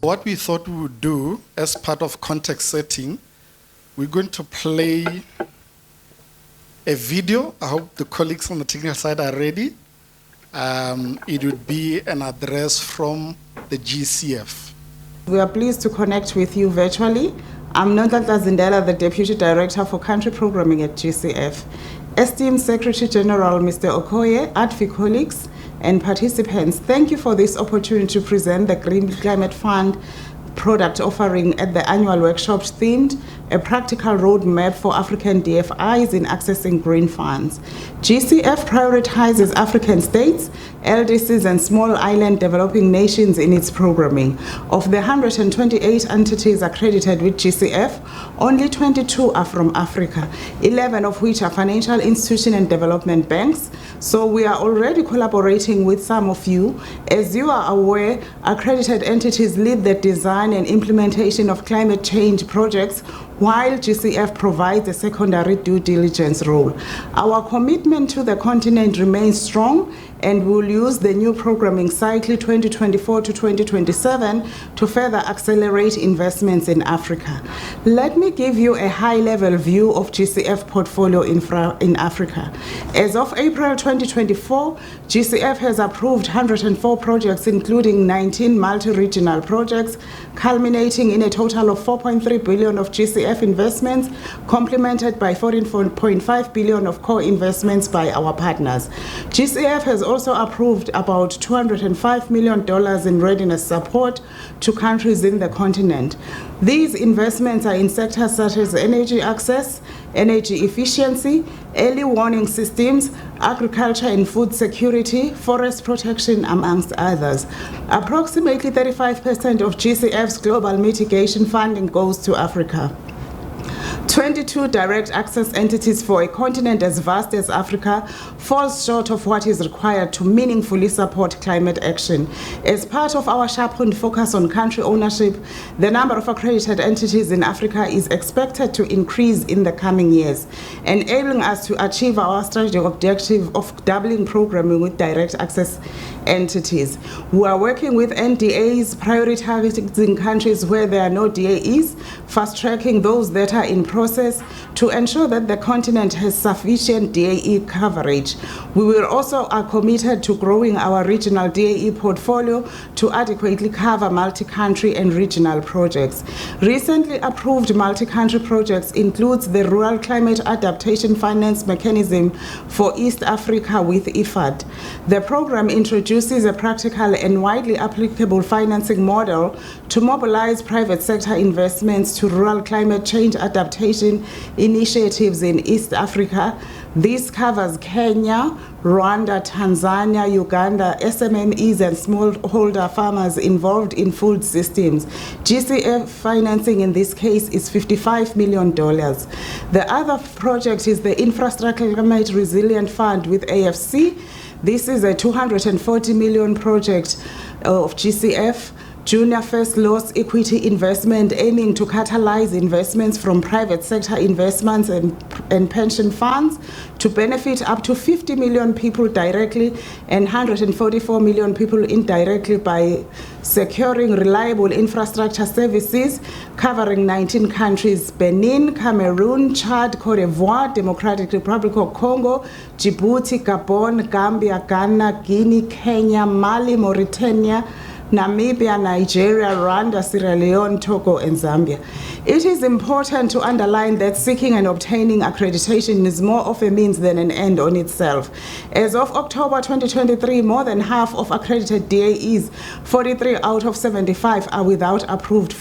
What we thought we would do as part of context setting, we're going to play a video. I hope the colleagues on the technical side are ready. It would be an address from the GCF. We are pleased to connect with you virtually. I'm Nonhlanhla Zindela, the Deputy Director for Country Programming at GCF. Esteemed Secretary General Mr. Okoye, AADFI colleagues, and participants, thank you for this opportunity to present the Green Climate Fund product offering at the annual workshop themed A Practical Roadmap for African DFIs in Accessing Green Funds. GCF prioritizes African states, LDCs, and small island developing nations in its programming. Of the 128 entities accredited with GCF, only 22 are from Africa, 11 of which are financial institutions and development banks. So we are already collaborating with some of you. As you are aware, accredited entities lead the design and implementation of climate change projects, while GCF provides a secondary due diligence role. Our commitment to the continent remains strong, and we'll use the new programming cycle 2024 to 2027 to further accelerate investments in Africa. Let me give you a high-level view of GCF portfolio in Africa. As of April 2024, GCF has approved 104 projects, including 19 multi-regional projects, culminating in a total of 4.3 billion of GCF investments, complemented by 14.5 billion of core investments by our partners. GCF has also approved about $205 million in readiness support to countries in the continent. These investments are in sectors such as energy access, energy efficiency, early warning systems, agriculture and food security, forest protection, amongst others. Approximately 35% of GCF's global mitigation funding goes to Africa. 22 direct access entities for a continent as vast as Africa falls short of what is required to meaningfully support climate action. As part of our sharpened focus on country ownership, the number of accredited entities in Africa is expected to increase in the coming years, enabling us to achieve our strategic objective of doubling programming with direct access entities. We are working with NDAs, prioritizing countries where there are no DAEs, fast-tracking those that are in process to ensure that the continent has sufficient DAE coverage. We will also are committed to growing our regional DAE portfolio to adequately cover multi-country and regional projects. Recently approved multi-country projects includes the Rural Climate Adaptation Finance Mechanism for East Africa with IFAD. The program introduces a practical and widely applicable financing model to mobilize private sector investments to rural climate change adaptation initiatives in East Africa. This covers Kenya, Rwanda, Tanzania, Uganda, SMMEs and smallholder farmers involved in food systems. GCF financing in this case is $55 million. The other project is the Infrastructure Climate Resilient Fund with AFC. This is a $240 million project of GCF, junior first loss equity investment aiming to catalyze investments from private sector investments and pension funds to benefit up to 50 million people directly and 144 million people indirectly by securing reliable infrastructure services covering 19 countries: Benin, Cameroon, Chad, Cote d'Ivoire, Democratic Republic of Congo, Djibouti, Gabon, Gambia, Ghana, Guinea, Kenya, Mali, Mauritania, Namibia, Nigeria, Rwanda, Sierra Leone, Togo, and Zambia. It is important to underline that seeking and obtaining accreditation is more of a means than an end on itself. As of October 2023, more than half of accredited DAEs, 43 out of 75, are without approved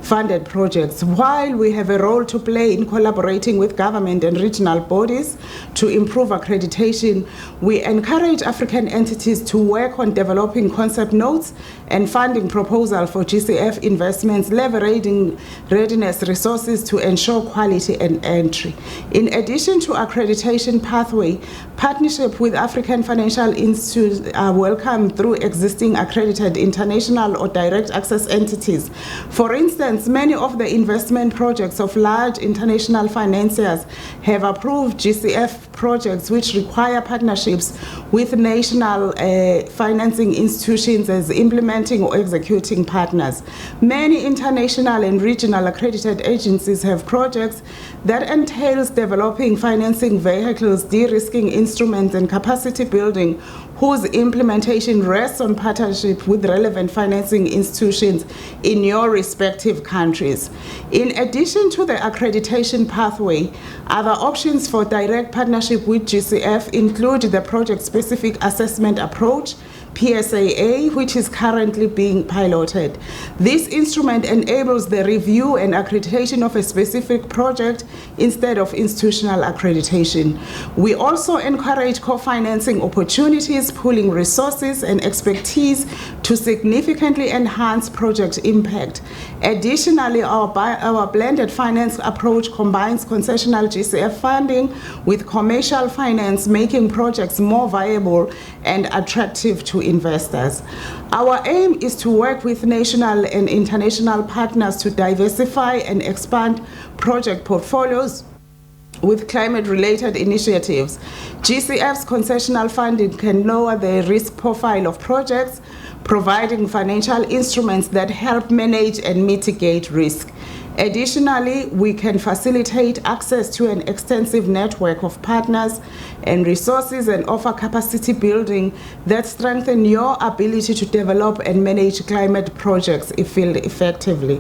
funded projects. While we have a role to play in collaborating with government and regional bodies to improve accreditation, we encourage African entities to work on developing concept notes and funding proposals for GCF investments, leveraging readiness resources to ensure quality and entry. In addition to accreditation pathway, partnership with African financial institutes are welcome through existing accredited international or direct access entities. For instance, many of the investment projects of large international financiers have approved GCF projects which require partnerships with national financing institutions as implementing or executing partners. Many international and regional accredited agencies have projects that entails developing financing vehicles, de-risking instruments, and capacity building whose implementation rests on partnership with relevant financing institutions in your respective countries. In addition to the accreditation pathway, other options for direct partnership with GCF include the project-specific assessment approach, PSAA, which is currently being piloted. This instrument enables the review and accreditation of a specific project instead of institutional accreditation. We also encourage co-financing opportunities, pooling resources and expertise to significantly enhance project impact. Additionally, our blended finance approach combines concessional GCF funding with commercial finance, making projects more viable and attractive to investors. Our aim is to work with national and international partners to diversify and expand project portfolios with climate-related initiatives. GCF's concessional funding can lower the risk profile of projects, providing financial instruments that help manage and mitigate risk. Additionally, we can facilitate access to an extensive network of partners and resources and offer capacity building that strengthen your ability to develop and manage climate projects effectively.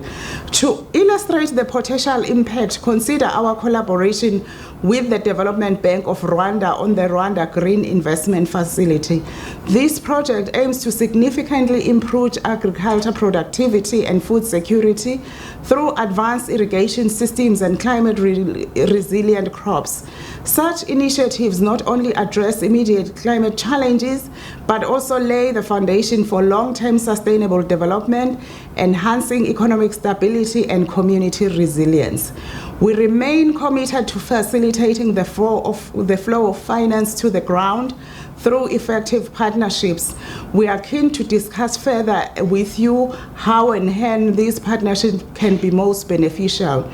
To illustrate the potential impact, consider our collaboration with the Development Bank of Rwanda on the Rwanda Green Investment Facility. This project aims to significantly improve agriculture productivity and food security through advanced irrigation systems and climate-resilient crops. Such initiatives not only address immediate climate challenges, but also lay the foundation for long-term sustainable development, enhancing economic stability and community resilience. We remain committed to facilitating the flow of finance to the ground through effective partnerships. We are keen to discuss further with you how and when these partnerships can be most beneficial.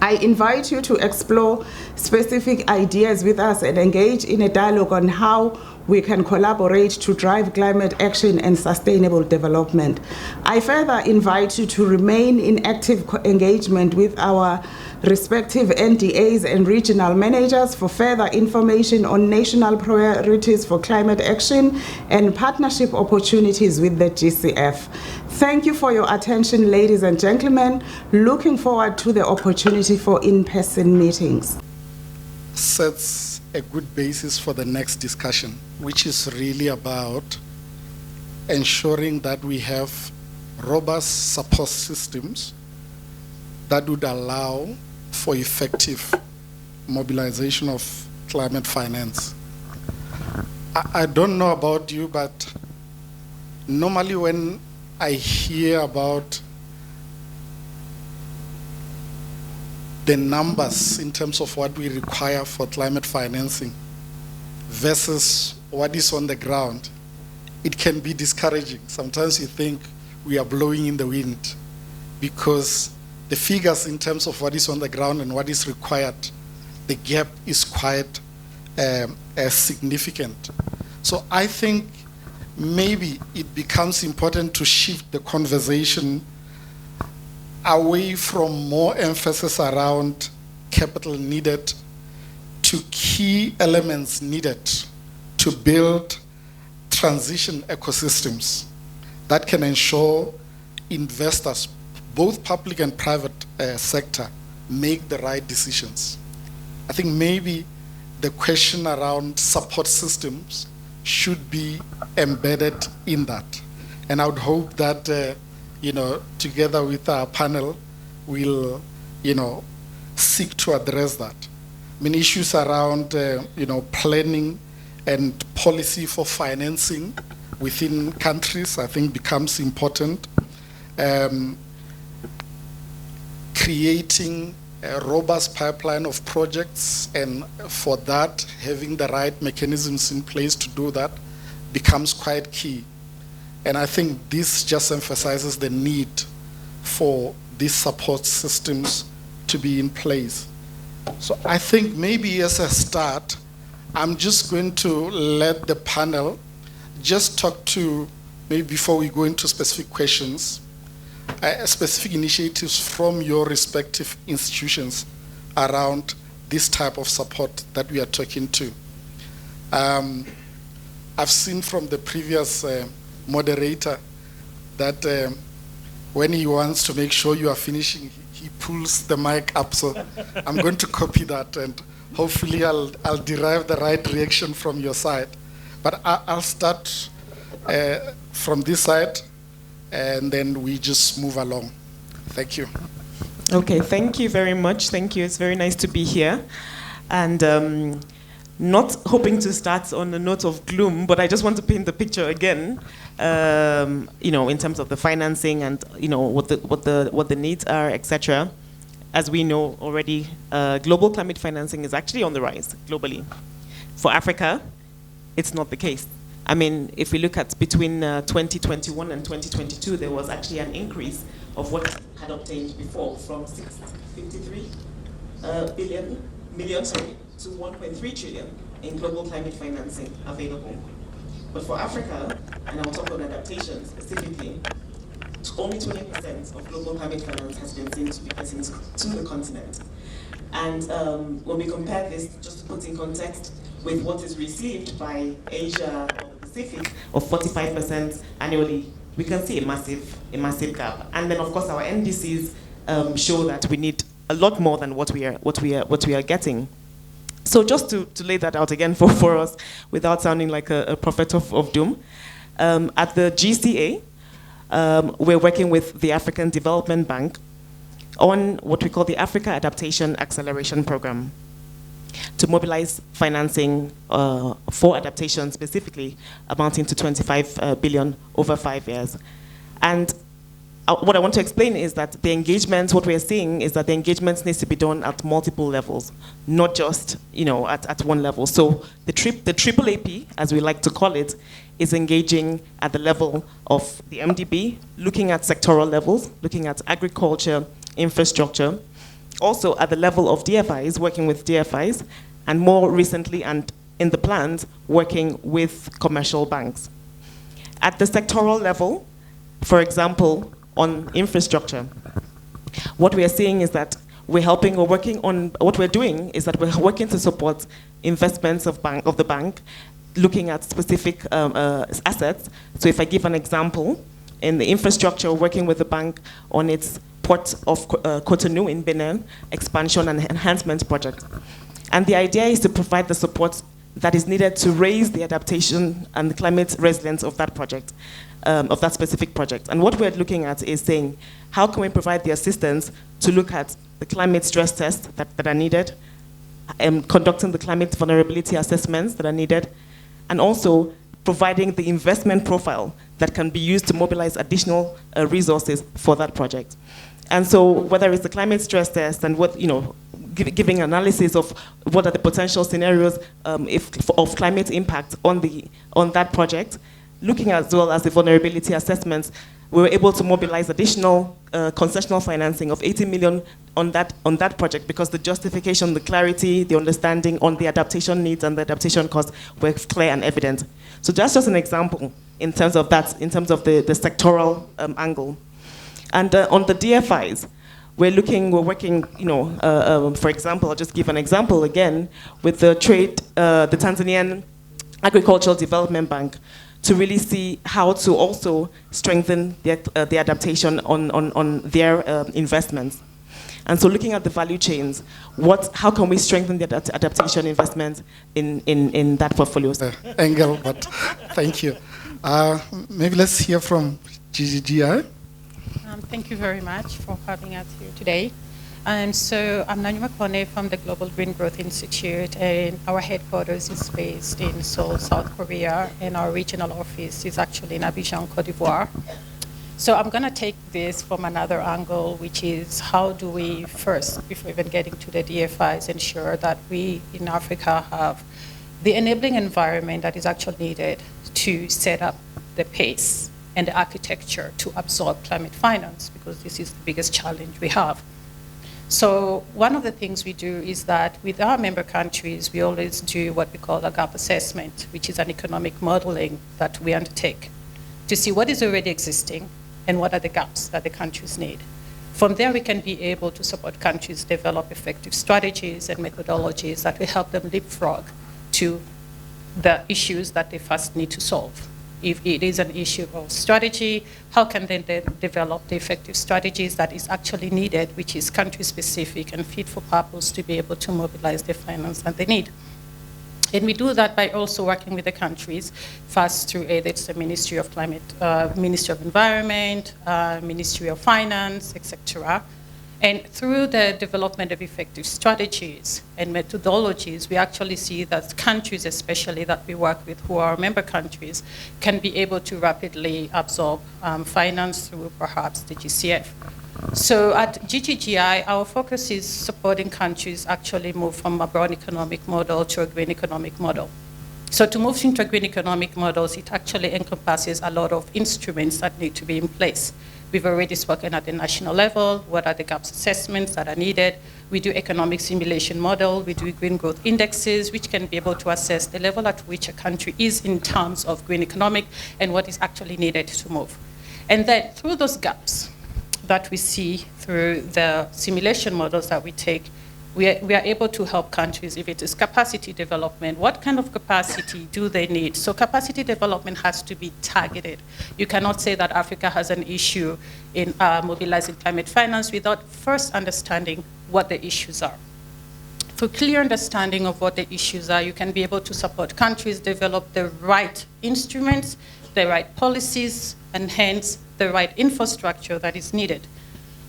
I invite you to explore specific ideas with us and engage in a dialogue on how we can collaborate to drive climate action and sustainable development. I further invite you to remain in active engagement with our respective NDAs and regional managers for further information on national priorities for climate action and partnership opportunities with the GCF. Thank you for your attention, ladies and gentlemen. Looking forward to the opportunity for in-person meetings. Sets a good basis for the next discussion, which is really about ensuring that we have robust support systems that would allow for effective mobilization of climate finance. I don't know about you, but normally when I hear about the numbers in terms of what we require for climate financing versus what is on the ground, it can be discouraging. Sometimes you think we are blowing in the wind because the figures in terms of what is on the ground and what is required, the gap is quite significant. So I think maybe it becomes important to shift the conversation away from more emphasis around capital needed to key elements needed to build transition ecosystems that can ensure investors, both public and private sector, make the right decisions. I think maybe the question around support systems should be embedded in that. And I would hope that together with our panel, we'll, seek to address that. I mean, issues around, planning and policy for financing within countries, I think becomes important. Creating a robust pipeline of projects, and for that, having the right mechanisms in place to do that becomes quite key. And I think this just emphasizes the need for these support systems to be in place. So I think maybe as a start, I'm just going to let the panel just talk to, maybe before we go into specific questions, specific initiatives from your respective institutions around this type of support that we are talking to. I've seen from the previous moderator that when he wants to make sure you are finishing, he pulls the mic up. So I'm going to copy that, and hopefully I'll derive the right reaction from your side. But I'll start from this side, and then we just move along. Thank you. Okay, thank you very much. Thank you. It's very nice to be here. And not hoping to start on a note of gloom, but I just want to paint the picture again, in terms of the financing and what the needs are, etc. As we know already, global climate financing is actually on the rise globally. For Africa, it's not the case. I mean, if we look at between 2021 and 2022, there was actually an increase of what had obtained before from 653 million to 1.3 trillion in global climate financing available. But for Africa, and I'll talk on adaptation specifically, only 20% of global climate finance has been seen to be getting to the continent. And when we compare this, just to put in context, with what is received by Asia or the Pacific of 45% annually, we can see a massive gap. And then, of course, our NDCs show that we need a lot more than what we are getting. So just to lay that out again for us, without sounding like a prophet of doom, at the GCA, we're working with the African Development Bank on what we call the Africa Adaptation Acceleration Program to mobilize financing for adaptation specifically, amounting to 25 billion over 5 years. And what I want to explain is that the engagements, what we are seeing is that the engagements needs to be done at multiple levels, not just at one level. So the AAAP, as we like to call it, is engaging at the level of the MDB, looking at sectoral levels, looking at agriculture, infrastructure, also at the level of DFIs, working with DFIs, and more recently and in the plans, working with commercial banks. At the sectoral level, for example, on infrastructure, what we are seeing is that we're working on, what we're doing is that we're working to support investments of the bank, looking at specific assets. So if I give an example, in the infrastructure, working with the bank on its Port of Cotonou in Benin expansion and enhancement project. And the idea is to provide the support that is needed to raise the adaptation and the climate resilience of that project, of that specific project. And what we're looking at is saying, how can we provide the assistance to look at the climate stress tests that are needed, conducting the climate vulnerability assessments that are needed, and also providing the investment profile that can be used to mobilize additional resources for that project. And so whether it's the climate stress test and what, giving analysis of what are the potential scenarios of climate impact on that project, looking as well as the vulnerability assessments, we were able to mobilize additional concessional financing of 80 million on that project because the justification, the clarity, the understanding on the adaptation needs and the adaptation costs were clear and evident. So that's just an example in terms of that, in terms of the sectoral angle. And on the DFIs, we're working, for example, I'll just give an example again, with the Tanzanian Agricultural Development Bank, to really see how to also strengthen the adaptation on their investments. And so looking at the value chains, how can we strengthen the adaptation investments in that portfolio? Angle, but thank you. Maybe let's hear from GGGI. Thank you very much for having us here today. So I'm Nanyu Makone from the Global Green Growth Institute, and our headquarters is based in Seoul, South Korea, and our regional office is actually in Abidjan, Cote d'Ivoire. So I'm going to take this from another angle, which is how do we first, before even getting to the DFIs, ensure that we in Africa have the enabling environment that is actually needed to set up the pace and the architecture to absorb climate finance, because this is the biggest challenge we have. So one of the things we do is that with our member countries, we always do what we call a gap assessment, which is an economic modeling that we undertake to see what is already existing and what are the gaps that the countries need. From there, we can be able to support countries develop effective strategies and methodologies that will help them leapfrog to the issues that they first need to solve. If it is an issue of strategy, how can they then develop the effective strategies that is actually needed, which is country-specific and fit for purpose to be able to mobilize the finance that they need. And we do that by also working with the countries, first through either it's the Ministry of Climate, Ministry of Environment, Ministry of Finance, etc. And through the development of effective strategies and methodologies, we actually see that countries, especially that we work with who are member countries, can be able to rapidly absorb finance through perhaps the GCF. So at GGGI, our focus is supporting countries actually move from a brown economic model to a green economic model. So to move into a green economic models, it actually encompasses a lot of instruments that need to be in place. We've already spoken at the national level, what are the gaps assessments that are needed. We do economic simulation model, we do green growth indexes, which can be able to assess the level at which a country is in terms of green economic and what is actually needed to move. And then through those gaps that we see through the simulation models that we take, we are able to help countries if it is capacity development. What kind of capacity do they need? So capacity development has to be targeted. You cannot say that Africa has an issue in mobilizing climate finance without first understanding what the issues are. Through clear understanding of what the issues are, you can be able to support countries develop the right instruments, the right policies, and hence the right infrastructure that is needed.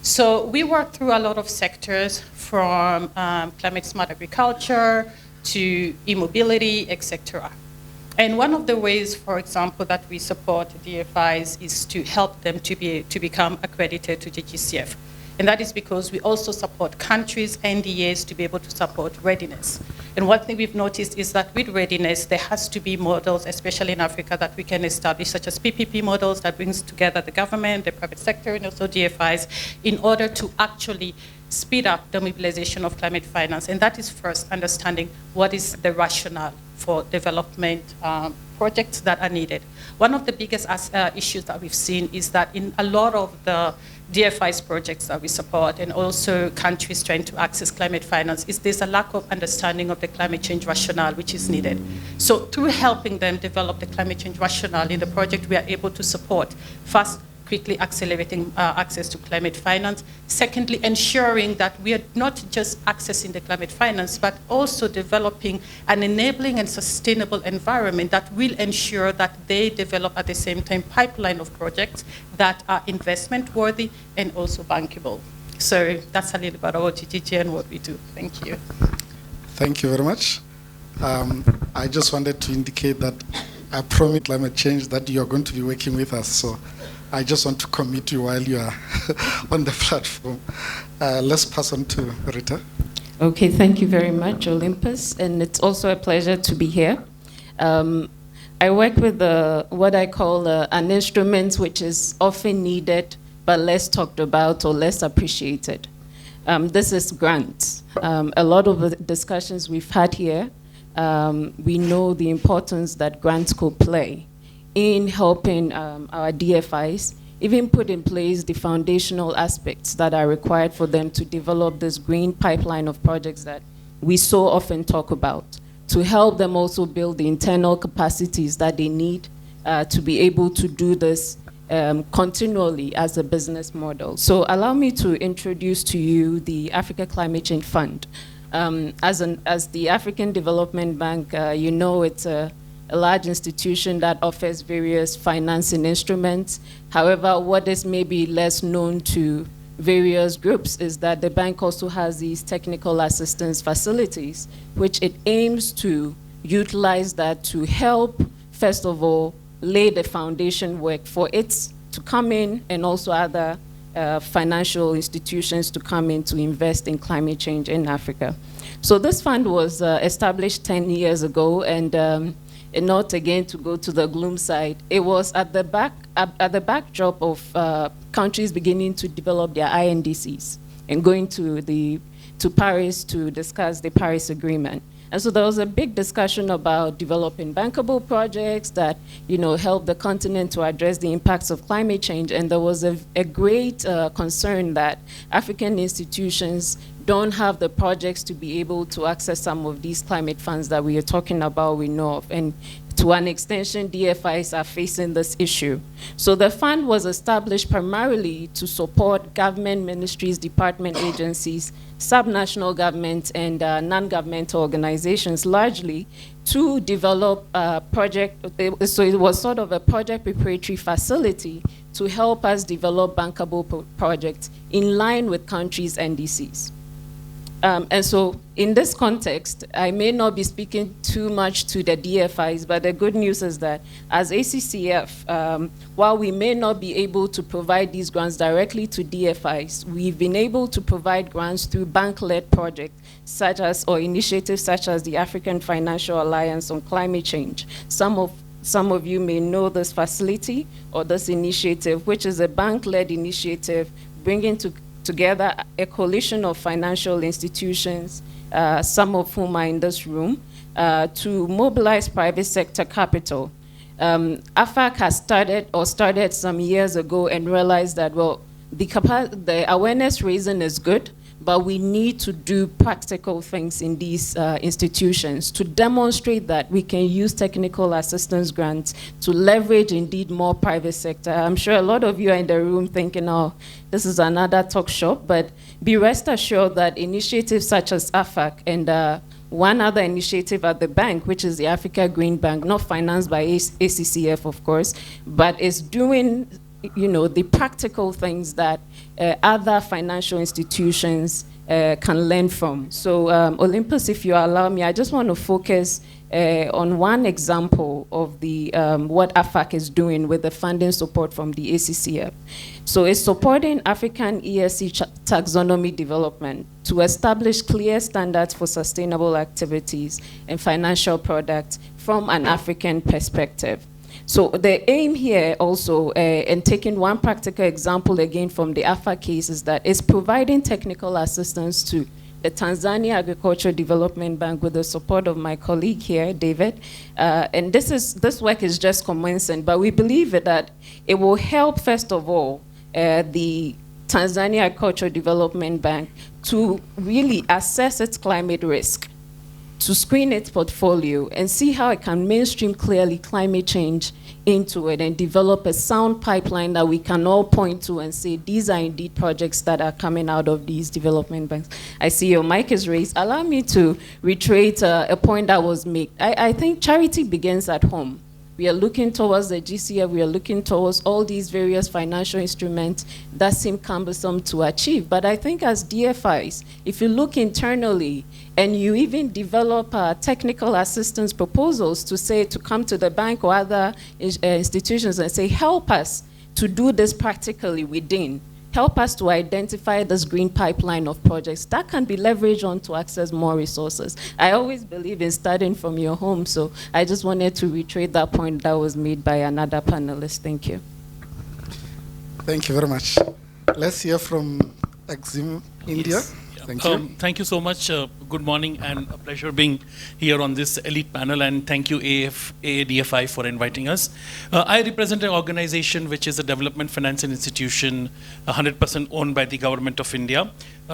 So we work through a lot of sectors from climate smart agriculture to e-mobility, etc. And one of the ways, for example, that we support DFIs is to help them to become accredited to the GCF. And that is because we also support countries, NDAs, to be able to support readiness. And one thing we've noticed is that with readiness, there has to be models, especially in Africa, that we can establish, such as PPP models that brings together the government, the private sector, and also DFIs, in order to actually speed up the mobilization of climate finance. And that is first understanding what is the rationale for development projects that are needed. One of the biggest issues that we've seen is that in a lot of the DFI's projects that we support and also countries trying to access climate finance is there's a lack of understanding of the climate change rationale which is needed. So through helping them develop the climate change rationale in the project, we are able to support first quickly accelerating access to climate finance. Secondly, ensuring that we are not just accessing the climate finance, but also developing an enabling and sustainable environment that will ensure that they develop at the same time pipeline of projects that are investment worthy and also bankable. So that's a little bit about GGG and what we do. Thank you. Thank you very much. I just wanted to indicate that I promise climate change that you are going to be working with us. So I just want to commit you while you are on the platform. Let's pass on to Rita. Okay, thank you very much, Olympus, and it's also a pleasure to be here. I work with what I call an instrument which is often needed but less talked about or less appreciated. This is grants. A lot of the discussions we've had here, we know the importance that grants could play in helping our DFIs even put in place the foundational aspects that are required for them to develop this green pipeline of projects that we so often talk about, to help them also build the internal capacities that they need to be able to do this continually as a business model. So allow me to introduce to you the Africa Climate Change Fund. As the African Development Bank, you know it's a large institution that offers various financing instruments. However, what is maybe less known to various groups is that the bank also has these technical assistance facilities, which it aims to utilize that to help, first of all, lay the foundation work for it to come in and also other financial institutions to come in to invest in climate change in Africa. So this fund was established 10 years ago, and not again to go to the gloom side, it was at the backdrop of countries beginning to develop their INDCs. and going to Paris to discuss the Paris Agreement. And so there was a big discussion about developing bankable projects that, help the continent to address the impacts of climate change. And there was a great concern that African institutions don't have the projects to be able to access some of these climate funds that we are talking about, we know of. And to an extension, DFIs are facing this issue. So the fund was established primarily to support government ministries, department agencies, subnational governments, and non-governmental organizations, largely to develop a project. So it was sort of a project preparatory facility to help us develop bankable projects in line with countries' NDCs. And so in this context, I may not be speaking too much to the DFIs, but the good news is that as ACCF, while we may not be able to provide these grants directly to DFIs, we've been able to provide grants through bank-led projects or initiatives such as the African Financial Alliance on Climate Change. Some of you may know this facility or this initiative, which is a bank-led initiative bringing together a coalition of financial institutions, some of whom are in this room, to mobilize private sector capital. AFAC has started some years ago and realized that, well, the awareness raising is good, but we need to do practical things in these institutions to demonstrate that we can use technical assistance grants to leverage indeed more private sector. I'm sure a lot of you are in the room thinking, oh, this is another talk shop, but be rest assured that initiatives such as AFAC and one other initiative at the bank, which is the Africa Green Bank, not financed by ACCF, of course, but is doing the practical things that other financial institutions can learn from. So Olympus, if you allow me, I just want to focus on one example of the what AFAC is doing with the funding support from the ACCF. So it's supporting African ESG taxonomy development to establish clear standards for sustainable activities and financial products from an African perspective. So the aim here also, and taking one practical example again from the AFA case, is that it's providing technical assistance to the Tanzania Agricultural Development Bank with the support of my colleague here, David. And this work is just commencing, but we believe that it will help, first of all, the Tanzania Agricultural Development Bank to really assess its climate risk, to screen its portfolio and see how it can mainstream clearly climate change into it and develop a sound pipeline that we can all point to and say, these are indeed projects that are coming out of these development banks. I see your mic is raised. Allow me to reiterate a point that was made. I think charity begins at home. We are looking towards the GCF, we are looking towards all these various financial instruments that seem cumbersome to achieve. But I think as DFIs, if you look internally and you even develop technical assistance proposals to come to the bank or other institutions and say, help us to do this practically within. Help us to identify this green pipeline of projects that can be leveraged on to access more resources. I always believe in starting from your home, so I just wanted to reiterate that point that was made by another panelist. Thank you. Thank you very much. Let's hear from Exim, India. Yes. Thank you. Thank you so much. Good morning, and a pleasure being here on this elite panel, and thank you AADFI for inviting us. I represent an organization which is a development financing institution 100% owned by the government of India,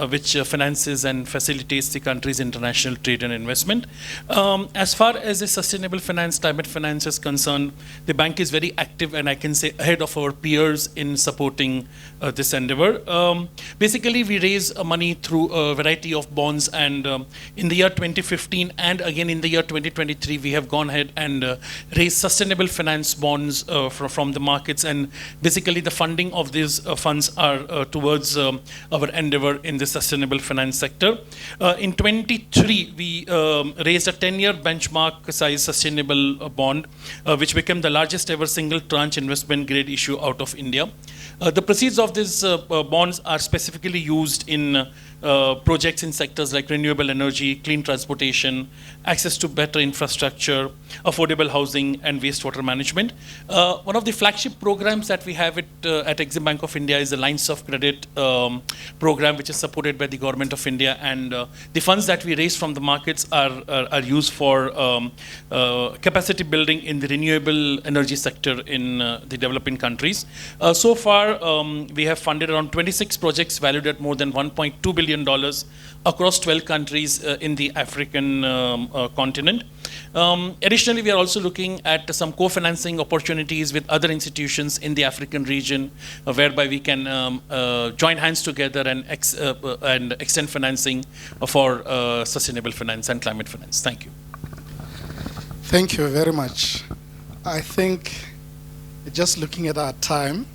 which finances and facilitates the country's international trade and investment. As far as the sustainable finance, climate finance is concerned, the bank is very active, and I can say ahead of our peers in supporting this endeavor. Basically, we raise money through a variety of bonds, and in the year 2015 and again in the year 2023, we have gone ahead and raised sustainable finance bonds from the markets, and basically the funding of these funds are towards our endeavor in the sustainable finance sector. In 23, we raised a 10-year benchmark size sustainable bond, which became the largest ever single tranche investment grade issue out of India. The proceeds of these bonds are specifically used in projects in sectors like renewable energy, clean transportation, access to better infrastructure, affordable housing, and wastewater management. One of the flagship programs that we have at Exim Bank of India is the Lines of Credit program, which is supported by the Government of India. And the funds that we raise from the markets are used for capacity building in the renewable energy sector in the developing countries. So far, we have funded around 26 projects valued at more than $1.2 billion across 12 countries in the African continent. Additionally, we are also looking at some co-financing opportunities with other institutions in the African region, whereby we can join hands together and extend financing for sustainable finance and climate finance. Thank you. Thank you very much. I think just looking at our time,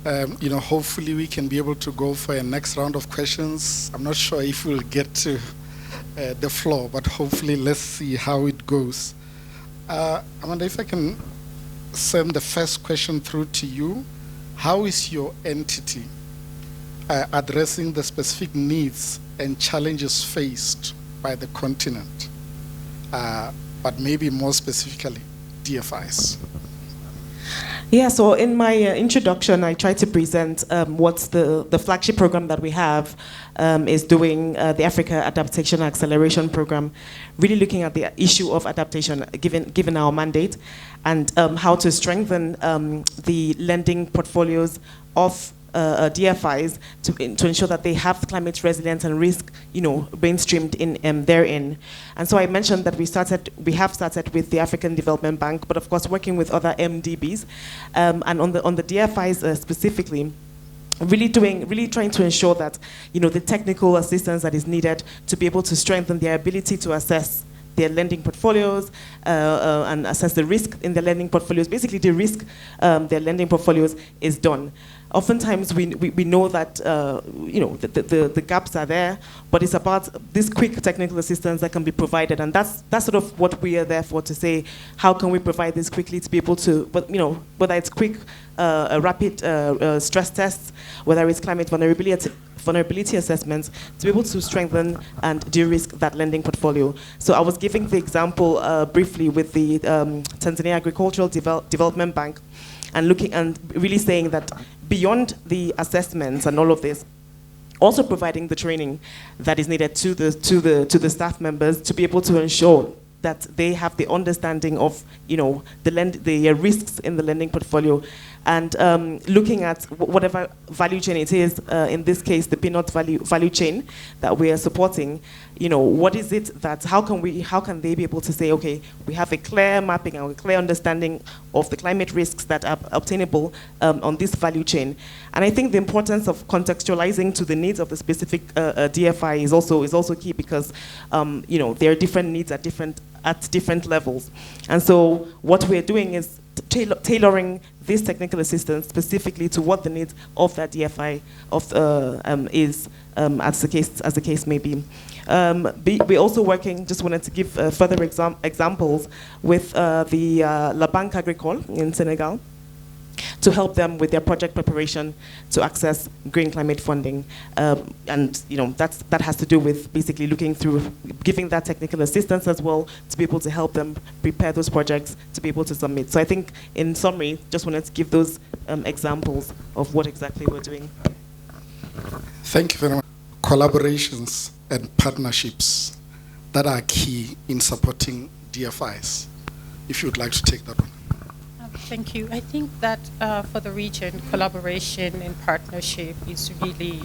hopefully we can be able to go for a next round of questions. I'm not sure if we'll get to the floor, but hopefully let's see how it goes. Amanda, if I can send the first question through to you. How is your entity addressing the specific needs and challenges faced by the continent, but maybe more specifically, DFIs? Yeah, so in my introduction, I tried to present what the flagship program that we have is doing, the Africa Adaptation Acceleration Program, really looking at the issue of adaptation given our mandate, and how to strengthen the lending portfolios of DFIs to ensure that they have climate resilience and risk, mainstreamed in therein. And so I mentioned that we have started with the African Development Bank, but of course working with other MDBs, and on the DFIs specifically, really trying to ensure that the technical assistance that is needed to be able to strengthen their ability to assess their lending portfolios and assess the risk in their lending portfolios. Basically, the risk their lending portfolios is done. Oftentimes, we know that the gaps are there, but it's about this quick technical assistance that can be provided, and that's sort of what we are there for, to say how can we provide this quickly to be able to, whether it's quick, rapid stress tests, whether it's climate vulnerability assessments, to be able to strengthen and de-risk that lending portfolio. So I was giving the example briefly with the Tanzania Agricultural Development Bank, and looking and really saying that beyond the assessments and all of this, also providing the training that is needed to the staff members to be able to ensure that they have the understanding of the risks in the lending portfolio, and looking at whatever value chain it is, in this case the peanut value chain that we are supporting. What is it that, how can they be able to say, okay, we have a clear mapping and a clear understanding of the climate risks that are obtainable on this value chain. And I think the importance of contextualizing to the needs of the specific DFI is also key, because there are different needs at different levels. And so what we're doing is tailoring this technical assistance specifically to what the needs of that DFI is, as the case may be. We're also working, just wanted to give further examples with the La Banque Agricole in Senegal, to help them with their project preparation to access green climate funding. And that has to do with basically looking through, giving that technical assistance as well, to be able to help them prepare those projects to be able to submit. So I think, in summary, just wanted to give those examples of what exactly we're doing. Thank you very much. Collaborations and partnerships that are key in supporting DFIs. If you'd like to take that one. Thank you. I think that for the region, collaboration and partnership is really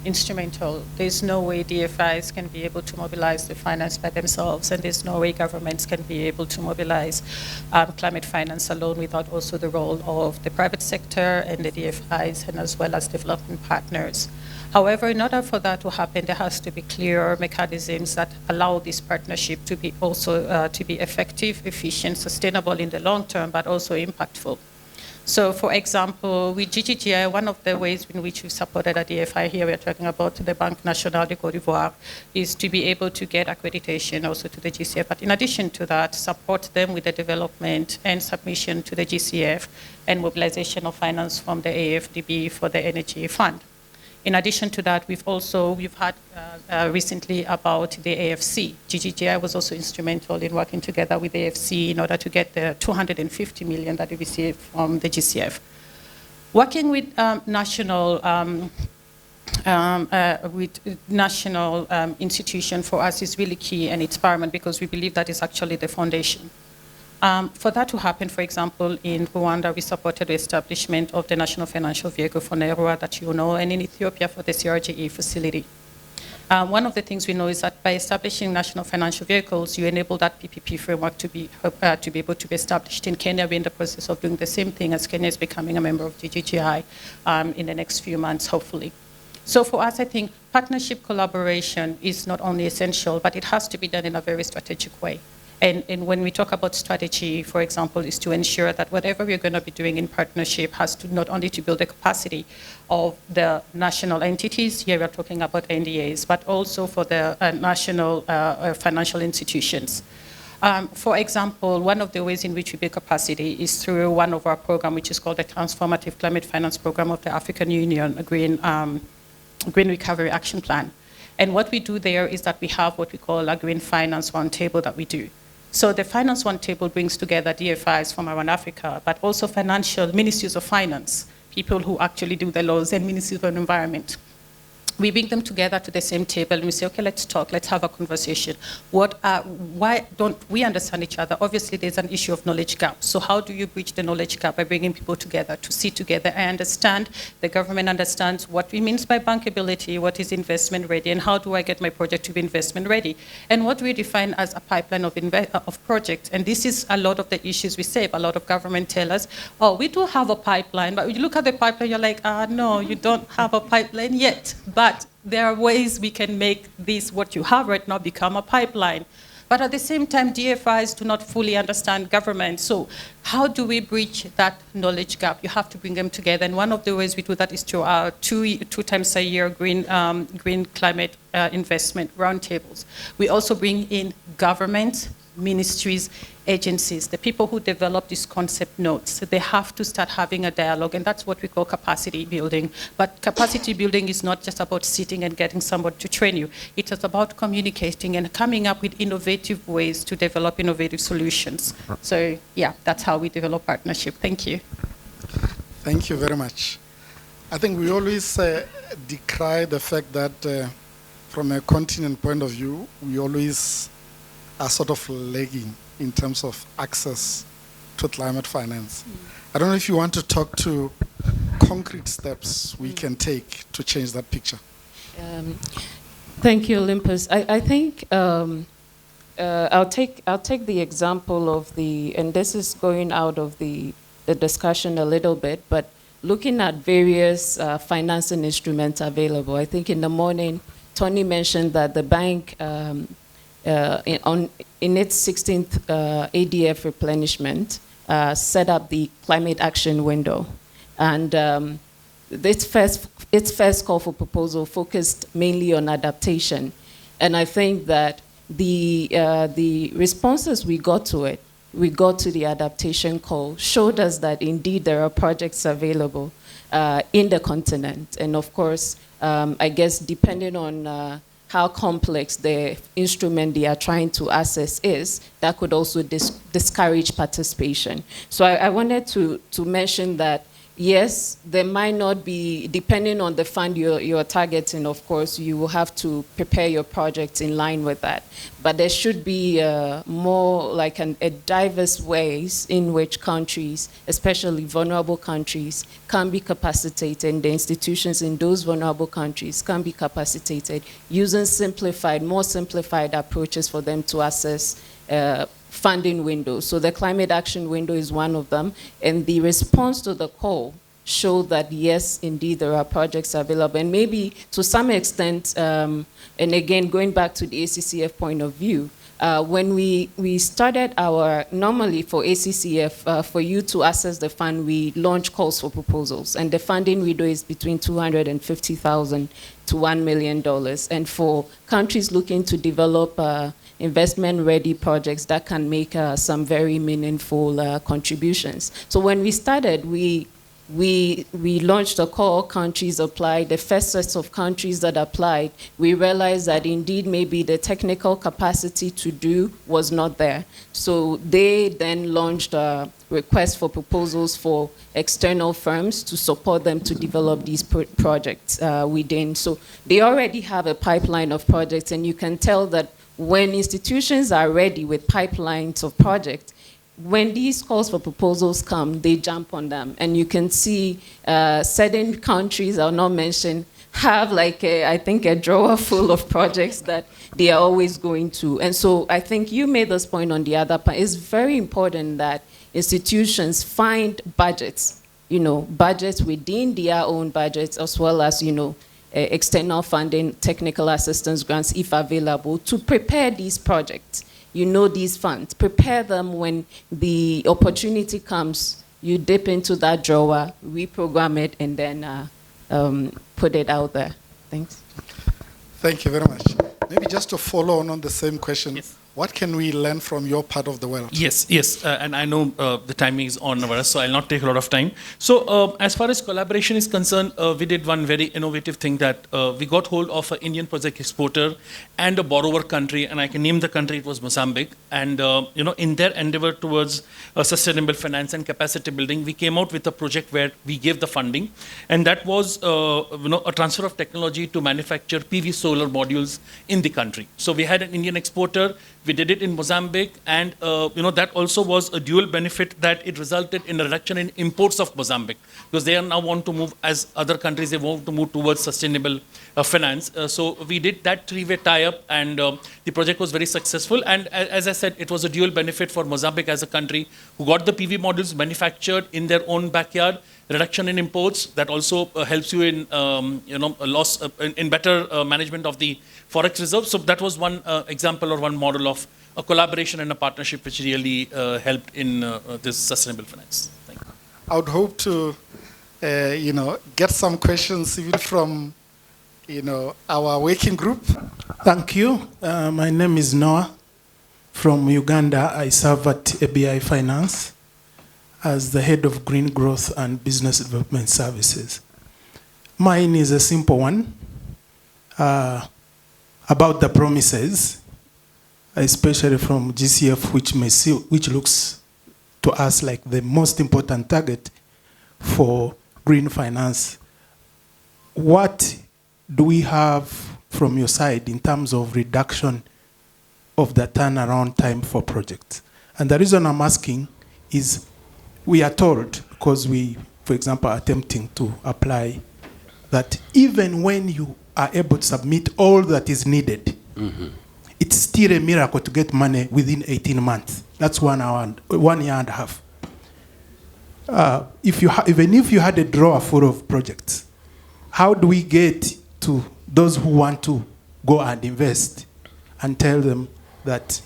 instrumental. There's no way DFIs can be able to mobilize the finance by themselves, and there's no way governments can be able to mobilize climate finance alone without also the role of the private sector and the DFIs, and as well as development partners. However, in order for that to happen, there has to be clear mechanisms that allow this partnership to be also to be effective, efficient, sustainable in the long term, but also impactful. So, for example, with GGGI, one of the ways in which we supported a DFI here, we're talking about the Banque Nationale de Côte d'Ivoire, is to be able to get accreditation also to the GCF. But in addition to that, support them with the development and submission to the GCF and mobilization of finance from the AFDB for the Energy Fund. In addition to that, we've had recently about the AFC. GGGI was also instrumental in working together with the AFC in order to get the 250 million that we received from the GCF. Working with national institution for us is really key, and it's paramount because we believe that is actually the foundation. For that to happen, for example, in Rwanda, we supported the establishment of the National Financial Vehicle for Nairobi that you know, and in Ethiopia for the CRGE facility. One of the things we know is that by establishing national financial vehicles, you enable that PPP framework to be able to be established. In Kenya, we're in the process of doing the same thing as Kenya is becoming a member of GGGI in the next few months, hopefully. So for us, I think partnership collaboration is not only essential, but it has to be done in a very strategic way. And when we talk about strategy, for example, is to ensure that whatever we're going to be doing in partnership has to not only to build the capacity of the national entities, here we're talking about NDAs, but also for the national financial institutions. For example, one of the ways in which we build capacity is through one of our programs, which is called the Transformative Climate Finance Program of the African Union, a Green Recovery Action Plan. And what we do there is that we have what we call a Green Finance Roundtable that we do. So the Finance Roundtable brings together DFIs from around Africa, but also financial ministries of finance, people who actually do the laws, and ministries of environment. We bring them together to the same table and we say, okay, let's talk, let's have a conversation. Why don't we understand each other? Obviously, there's an issue of knowledge gap. So how do you bridge the knowledge gap? By bringing people together to sit together and understand, the government understands what we mean by bankability, what is investment ready, and how do I get my project to be investment ready? And what we define as a pipeline of projects. And this is a lot of the issues we say. A lot of government tell us, oh, we do have a pipeline, but when you look at the pipeline, you're like, no, you don't have a pipeline yet. But there are ways we can make this, what you have right now, become a pipeline. But at the same time, DFIs do not fully understand government. So how do we bridge that knowledge gap? You have to bring them together. And one of the ways we do that is through our two times a year green climate investment roundtables. We also bring in government, ministries, agencies, the people who develop these concept notes. They have to start having a dialogue, and that's what we call capacity building. But capacity building is not just about sitting and getting someone to train you. It is about communicating and coming up with innovative ways to develop innovative solutions. So yeah, that's how we develop partnership. Thank you. Thank you very much. I think we always decry the fact that from a continent point of view, we always are sort of lagging in terms of access to climate finance. I don't know if you want to talk to concrete steps we can take to change that picture. Thank you, Olympus. I think I'll take the example of and this is going out of the discussion a little bit, but looking at various financing instruments available. I think in the morning, Tony mentioned that the bank in its 16th ADF replenishment, set up the climate action window. And its first call for proposal focused mainly on adaptation. And I think that the responses we got to the adaptation call, showed us that indeed there are projects available in the continent. And of course, I guess depending on how complex the instrument they are trying to assess is, that could also discourage participation. So I wanted to mention that, yes, there might not be, depending on the fund you're targeting, of course, you will have to prepare your project in line with that. But there should be more like a diverse ways in which countries, especially vulnerable countries, can be capacitated, and the institutions in those vulnerable countries can be capacitated using more simplified approaches for them to assess funding windows. So the climate action window is one of them, and the response to the call showed that yes, indeed, there are projects available. And maybe to some extent, and again, going back to the ACCF point of view, when we started normally for ACCF, for you to access the fund, we launch calls for proposals. And the funding window is between $250,000 to $1 million. And for countries looking to develop investment-ready projects that can make some very meaningful contributions. So when we started, we we launched a call, countries applied. The first set of countries that applied, we realized that indeed maybe the technical capacity to do was not there. So they then launched a request for proposals for external firms to support them to develop these projects within. So they already have a pipeline of projects, and you can tell that when institutions are ready with pipelines of projects, when these calls for proposals come, they jump on them. And you can see certain countries, I'll not mention, have like I think a drawer full of projects that they are always going to. And so I think you made this point on the other part. It's very important that institutions find budgets, budgets within their own budgets, as well as, external funding, technical assistance grants, if available, to prepare these projects. These funds, prepare them when the opportunity comes, you dip into that drawer, reprogram it, and then put it out there. Thanks. Thank you very much. Maybe just to follow on the same question, Yes. What can we learn from your part of the world? Yes. And I know the timing is on our, so I'll not take a lot of time. So as far as collaboration is concerned, we did one very innovative thing that we got hold of an Indian project exporter and a borrower country, and I can name the country, it was Mozambique. And in their endeavor towards sustainable finance and capacity building, we came out with a project where we gave the funding, and that was a transfer of technology to manufacture PV solar modules in the country. So we had an Indian exporter. We did it in Mozambique, and that also was a dual benefit, that it resulted in a reduction in imports of Mozambique, because they now want to move, as other countries, they want to move towards sustainable finance. So we did that three-way tie-up, and the project was very successful. And as I said, it was a dual benefit for Mozambique as a country, who got the PV modules manufactured in their own backyard, reduction in imports. That also helps you in loss in better management of the forex reserves. So that was one example or one model of a collaboration and a partnership which really helped in this sustainable finance. Thank you. I would hope to get some questions even from our working group. Thank you. My name is Noah from Uganda. I serve at ABI Finance as the head of Green Growth and Business Development Services. Mine is a simple one about the promises, especially from GCF, which looks to us like the most important target for green finance. What do we have from your side in terms of reduction of the turnaround time for projects? And the reason I'm asking is we are told, because we, for example, are attempting to apply, that even when you are able to submit all that is needed, it's still a miracle to get money within 18 months. That's 1 year and a half. Even if you had a drawer full of projects, how do we get to those who want to go and invest and tell them that,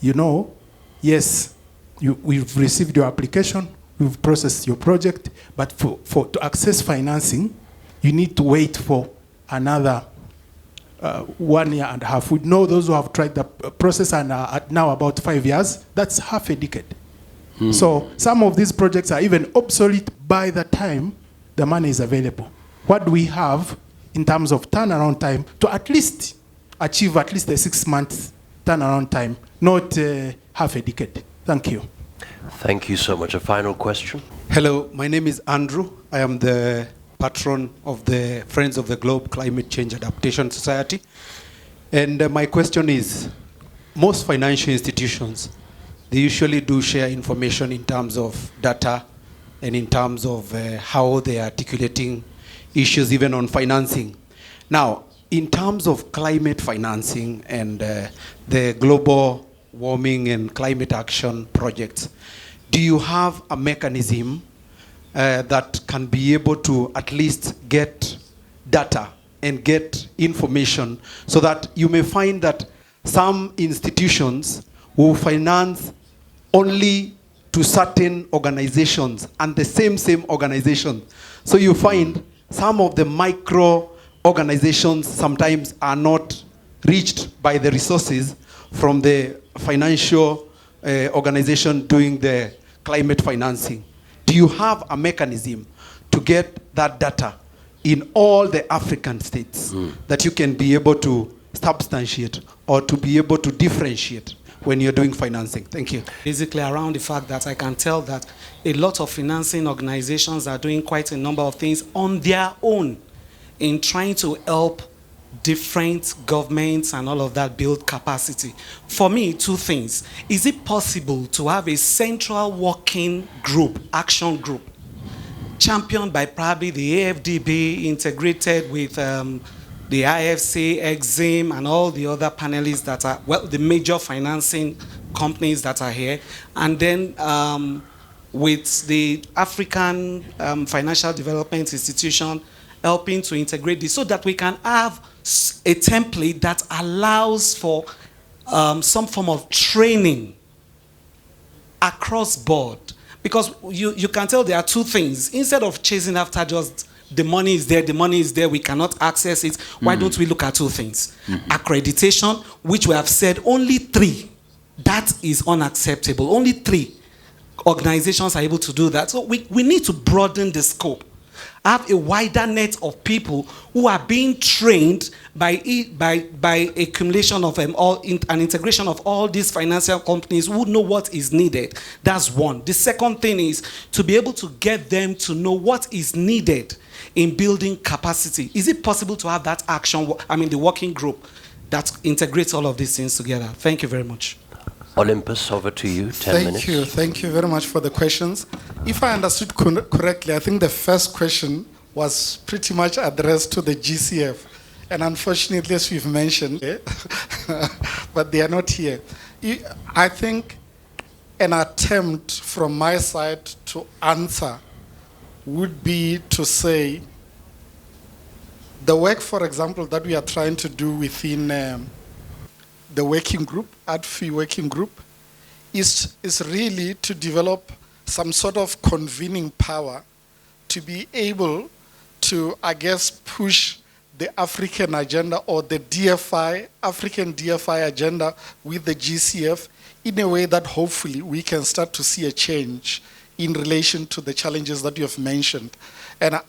yes, we've received your application, we've processed your project, but to access financing, you need to wait for another 1 year and a half. We know those who have tried the process and are now about 5 years, that's half a decade. So some of these projects are even obsolete by the time the money is available. What do we have in terms of turnaround time to at least achieve at least a 6 month turnaround time, not half a decade? Thank you. Thank you so much. A final question? Hello, my name is Andrew. I am the patron of the Friends of the Globe Climate Change Adaptation Society. And my question is, most financial institutions, they usually do share information in terms of data and in terms of how they are articulating issues even on financing. Now, in terms of climate financing and the global warming and climate action projects, do you have a mechanism that can be able to at least get data and get information, so that you may find that some institutions will finance only to certain organizations and the same organization. So you find some of the micro organizations sometimes are not reached by the resources from the financial organization doing the climate financing. Do you have a mechanism to get that data in all the African states that you can be able to substantiate or to be able to differentiate when you're doing financing? Thank you. Basically around the fact that I can tell that a lot of financing organizations are doing quite a number of things on their own in trying to help different governments and all of that build capacity. For me, two things. Is it possible to have a central working group, action group, championed by probably the AFDB, integrated with the IFC, Exim, and all the other panelists that are, well, the major financing companies that are here, and then with the African Financial Development Institution helping to integrate this so that we can have a template that allows for some form of training across board. Because you can tell there are two things. Instead of chasing after just the money is there, we cannot access it, why don't we look at two things? Accreditation, which we have said only 3. That is unacceptable. Only 3 organizations are able to do that. So we need to broaden the scope. Have a wider net of people who are being trained by accumulation of an integration of all these financial companies who know what is needed. That's one. The second thing is to be able to get them to know what is needed in building capacity. Is it possible to have that action, the working group that integrates all of these things together? Thank you very much. Olympus, over to you, 10 minutes. Thank you very much for the questions. If I understood correctly, I think the first question was pretty much addressed to the GCF. And unfortunately, as we've mentioned, but they are not here. I think an attempt from my side to answer would be to say, the work, for example, that we are trying to do within the working group, AADFI working group, is really to develop some sort of convening power to be able to, I guess, push the African agenda or the DFI, African DFI agenda with the GCF in a way that hopefully we can start to see a change in relation to the challenges that you have mentioned. And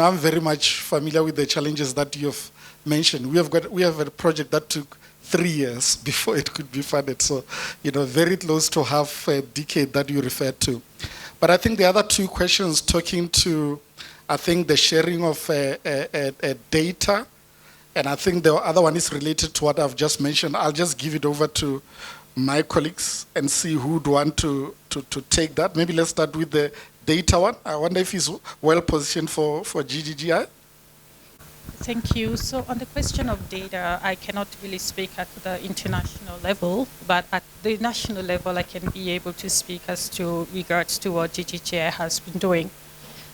I'm very much familiar with the challenges that you have mentioned. We have a project that took 3 years before it could be funded. So, very close to half a decade that you referred to. But I think the other 2 questions talking to, I think, the sharing of data, and I think the other one is related to what I've just mentioned. I'll just give it over to my colleagues and see who would want to take that. Maybe let's start with the data one. I wonder if he's well positioned for GGGI. Thank you. So on the question of data, I cannot really speak at the international level, but at the national level, I can be able to speak as to regards to what GGGI has been doing.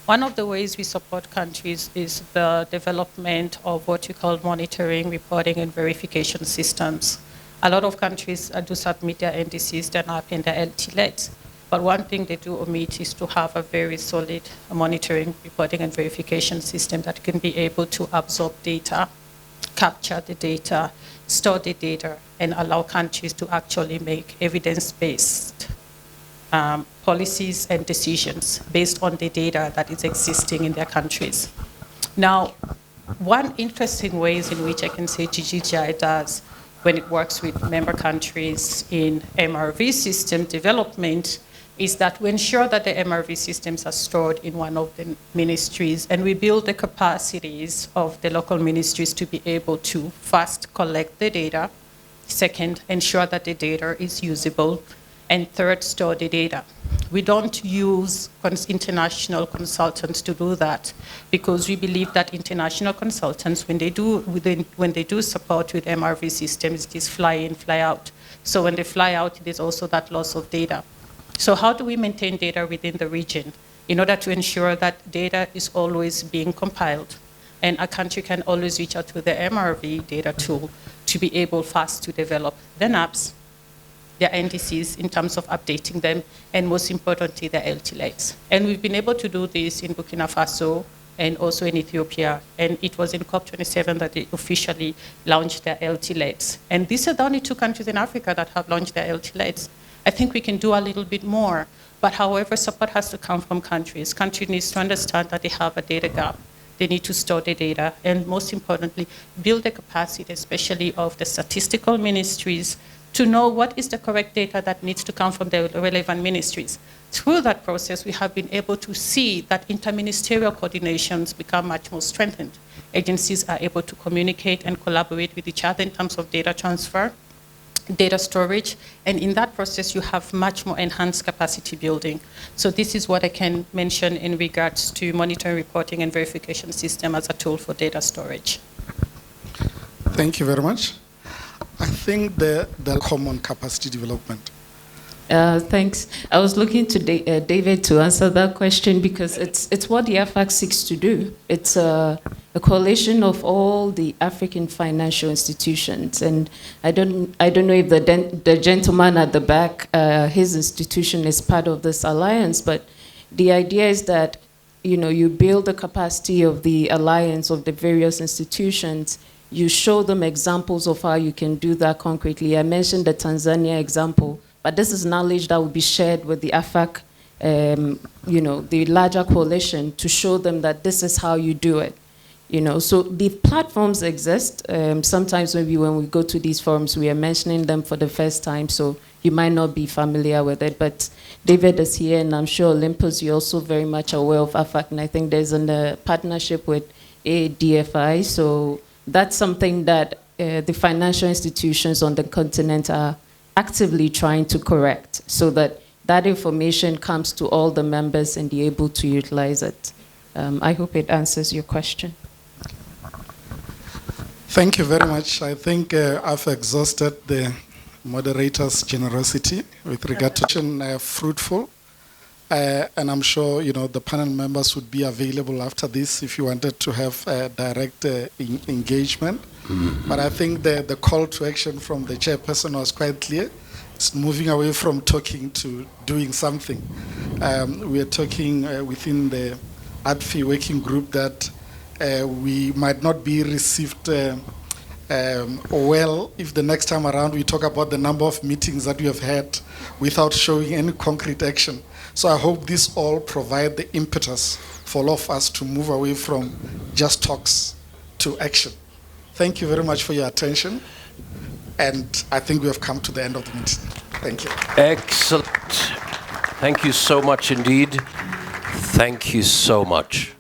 One of the ways we support countries is the development of what you call monitoring, reporting, and verification systems. A lot of countries do submit their NDCs, they're not in their LTLET. But one thing they do omit is to have a very solid monitoring, reporting, and verification system that can be able to absorb data, capture the data, store the data, and allow countries to actually make evidence-based policies and decisions based on the data that is existing in their countries. Now, one interesting ways in which I can say GGGI does when it works with member countries in MRV system development is that we ensure that the MRV systems are stored in one of the ministries, and we build the capacities of the local ministries to be able to first collect the data, second, ensure that the data is usable, and third, store the data. We don't use international consultants to do that because we believe that international consultants, when they do support with MRV systems, it is fly in, fly out. So when they fly out, there's also that loss of data. So how do we maintain data within the region in order to ensure that data is always being compiled and a country can always reach out to the MRV data tool to be able fast to develop the NAPs, their NDCs in terms of updating them, and most importantly, their LTLETs. And we've been able to do this in Burkina Faso and also in Ethiopia. And it was in COP27 that they officially launched their LTLETs. And these are the only 2 countries in Africa that have launched their LTLETs. I think we can do a little bit more But however, support has to come from countries. Countries need to understand that they have a data gap. They need to store the data, and most importantly, build the capacity, especially of the statistical ministries, to know what is the correct data that needs to come from the relevant ministries. Through that process, we have been able to see that interministerial coordinations become much more strengthened. Agencies are able to communicate and collaborate with each other in terms of data transfer, data storage, and in that process, you have much more enhanced capacity building. So this is what I can mention in regards to monitoring, reporting, and verification system as a tool for data storage. Thank you very much. I think the common capacity development. Thanks. I was looking to David to answer that question because it's what the AFAC seeks to do. It's a coalition of all the African financial institutions, and I don't know if the gentleman at the back, his institution is part of this alliance, but the idea is that you build the capacity of the alliance of the various institutions. You show them examples of how you can do that concretely. I mentioned the Tanzania example. But this is knowledge that will be shared with the AFAC, the larger coalition, to show them that this is how you do it. So the platforms exist. Sometimes maybe when we go to these forums, we are mentioning them for the first time, so you might not be familiar with it. But David is here, and I'm sure Olympus, you're also very much aware of AFAC, and I think there's a partnership with AADFI. So that's something that the financial institutions on the continent are actively trying to correct, so that that information comes to all the members and they're able to utilize it. I hope it answers your question. Thank you very much. I think I've exhausted the moderator's generosity with regard to fruitful. And I'm sure the panel members would be available after this if you wanted to have direct engagement. Mm-hmm. But I think the call to action from the chairperson was quite clear. It's moving away from talking to doing something. We are talking within the AADFI working group that we might not be received well if the next time around we talk about the number of meetings that we have had without showing any concrete action. So I hope this all provide the impetus for all of us to move away from just talks to action. Thank you very much for your attention. And I think we have come to the end of the meeting. Thank you. Excellent. Thank you so much indeed. Thank you so much.